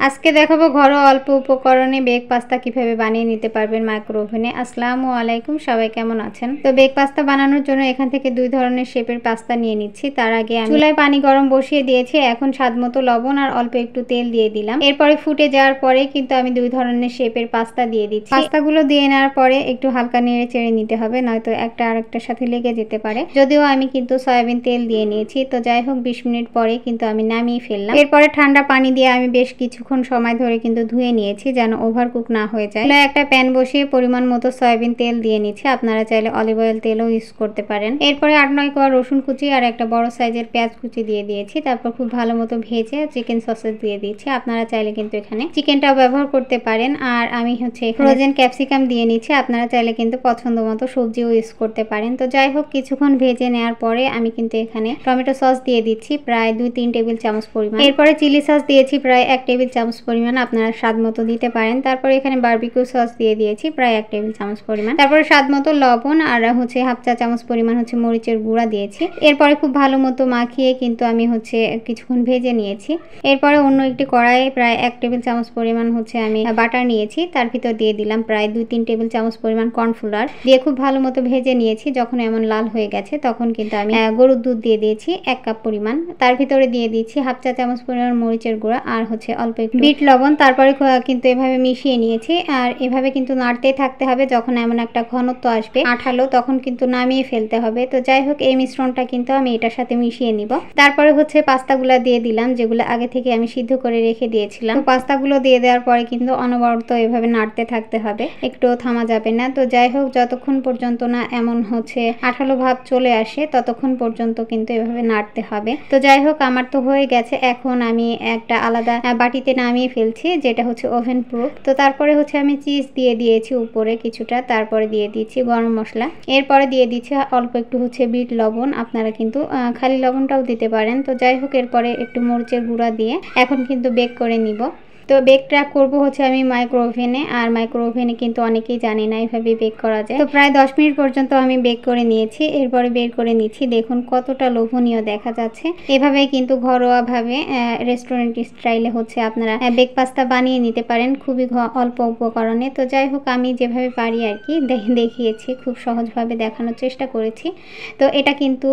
আজকে দেখাবো ঘরোয়া অল্প উপকরণে বেক পাস্তা কিভাবে বানিয়ে নিতে পারবেন মাইক্রো ওভেনে। আসসালামু আলাইকুম, সবাই কেমন আছেন? তো বেক পাস্তা বানানোর জন্য এখান থেকে দুই ধরনের শেপের পাস্তা নিয়ে নিচ্ছি। তার আগে আমি চুলায় পানি গরম বসিয়ে দিয়েছি। এখন স্বাদমতো লবণ আর অল্প একটু তেল দিয়ে দিলাম। এরপরে ফুটে যাওয়ার পরে কিন্তু আমি দুই ধরনের শেপের পাস্তা দিয়ে দিচ্ছি। পাস্তাগুলো দিয়ে নেওয়ার পরে একটু হালকা নেড়ে চেড়ে নিতে হবে, নয়তো একটা আরেকটার সাথে লেগে যেতে পারে। যদিও আমি কিন্তু সয়াবিন তেল দিয়ে নিয়েছি। তো যাই হোক, 20 মিনিট পরে কিন্তু আমি নামিয়ে ফেললাম। এরপরে ঠান্ডা পানি দিয়ে আমি বেশ কিছুক্ষণ সময় ধরে কিন্তু ধুয়ে নিয়েছি, যেন ওভারকুক না হয়ে যায়। একটা প্যান বসিয়ে পরিমাণ মতো সয়াবিন তেল দিয়ে নিচ্ছি। আপনারা চাইলে অলিভ অয়েল তেলও ইউজ করতে পারেন। এরপরে 8-9 কোয়া রসুন কুচি আর একটা বড় সাইজের পেঁয়াজ কুচি দিয়ে দিয়েছি। তারপর খুব ভালো মতো ভেজে চিকেন সসেস দিয়ে দিয়েছি। আপনারা চাইলে কিন্তু এখানে চিকেনটাও ব্যবহার করতে পারেন। আর আমি ফ্রোজেন ক্যাপসিকাম দিয়ে নিচ্ছি। আপনারা চাইলে কিন্তু পছন্দ মতো সবজিও ইউজ করতে পারেন। তো যাই হোক, কিছুক্ষণ ভেজে নেওয়ার পরে আমি কিন্তু এখানে টমেটো সস দিয়ে দিচ্ছি প্রায় 2-3 টেবিল চামচ পরিমাণ। এরপরে চিলি সস দিয়েছি প্রায় 1 টেবিল চামচ পরিমাণ, আপনারা স্বাদ মতো দিতে পারেন। তারপরে এখানে বারবিকিউ সস দিয়ে দিয়েছি প্রায় 1 টেবিল চামচ পরিমাণ। তারপরে স্বাদ মতো লবণ আর হাফ চা চামচ পরিমাণ মরিচের গুঁড়া দিয়েছি। এরপরে খুব ভালো মতো মাখিয়ে কিন্তু আমি কিছুক্ষণ ভেজে নিয়েছি। এরপরে অন্য একটি কড়াইয়ে প্রায় 1 টেবিল চামচ পরিমাণ আমি বাটার নিয়েছি। তার ভিতর দিয়ে দিলাম প্রায় 2-3 টেবিল চামচ পরিমাণ কর্নফ্লাওয়ার দিয়ে খুব ভালো মতো ভেজে নিয়েছি। যখন এমন লাল হয়ে গেছে তখন কিন্তু আমি গরুর দুধ দিয়ে দিয়েছি 1 কাপ পরিমাণ। তার ভিতরে দিয়ে দিচ্ছি হাফ চা চামচ পরিমাণ মরিচের গুঁড়া আর অল্প একটু বিট লবণ। তারপরে কিন্তু এভাবে মিশিয়ে নিয়েছি। আর এভাবে কিন্তু নাড়তেই থাকতে হবে। যখন এমন একটা ঘনত্ব আসবে আঠালো, তখন কিন্তু নামিয়ে ফেলতে হবে। তো যাই হোক, এই মিশ্রণটা কিন্তু আমি এটার সাথে মিশিয়ে নিব। তারপরে পাস্তাগুলো দিয়ে দিলাম, যেগুলো আগে থেকে আমি সিদ্ধ করে রেখে দিয়েছিলাম। তো পাস্তাগুলো দিয়ে দেওয়ার পরে কিন্তু অনবরত এভাবে নাড়তে থাকতে হবে, একটুও থামা যাবে না। তো যাই হোক, যতক্ষণ পর্যন্ত না এমন আঠালো ভাব চলে আসে ততক্ষণ পর্যন্ত কিন্তু এভাবে নাড়তে হবে। তো যাই হোক, আমার তো হয়ে গেছে। এখন আমি একটা আলাদা বাটিতে নামিয়ে ফেলছি, যেটা ওভেন প্রুফ। তো তারপরে আমি চিজ দিয়ে দিয়েছি উপরে কিছুটা। তারপরে দিয়ে দিচ্ছি গরম মশলা। এরপরে দিয়ে দিচ্ছি অল্প একটু বিট লবণ। আপনারা কিন্তু খালি লবণটাও দিতে পারেন। তো যাই হোক, এরপরে একটু মরিচের গুঁড়া দিয়ে এখন কিন্তু বেক করে নিব। তো বেকটা করবো আমি মাইক্রো ওভেনে। আর মাইক্রো ওভেনে কিন্তু অনেকেই জানে না এভাবে বেক করা যায়। তো প্রায় 10 মিনিট পর্যন্ত আমি বেক করে নিয়েছি। এরপরে বের করে নিচ্ছি। দেখুন কতটা লোভনীয় দেখা যাচ্ছে। এভাবে কিন্তু ঘরোয়াভাবে রেস্টুরেন্ট স্টাইলে আপনারা বেক পাস্তা বানিয়ে নিতে পারেন, খুবই অল্প উপকরণে। তো যাই হোক, আমি যেভাবে পারি আর কি দেখিয়েছি, খুব সহজভাবে দেখানোর চেষ্টা করেছি। তো এটা কিন্তু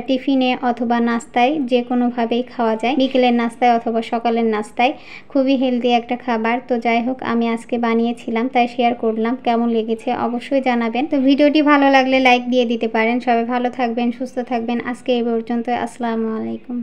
টিফিনে অথবা নাস্তায় যে কোনোভাবেই খাওয়া যায়, বিকেলের নাস্তায় অথবা সকালের নাস্তায়। খুবই হেলদি একটা খাবার। তো যাই হোক, আমি আজকে বানিয়েছিলাম তাই শেয়ার করলাম। কেমন লেগেছে অবশ্যই জানাবেন। তো ভিডিওটি ভালো লাগলে লাইক দিয়ে দিতে পারেন। সবাই ভালো থাকবেন, সুস্থ থাকবেন। আজকে এই পর্যন্ত। আসসালামু আলাইকুম।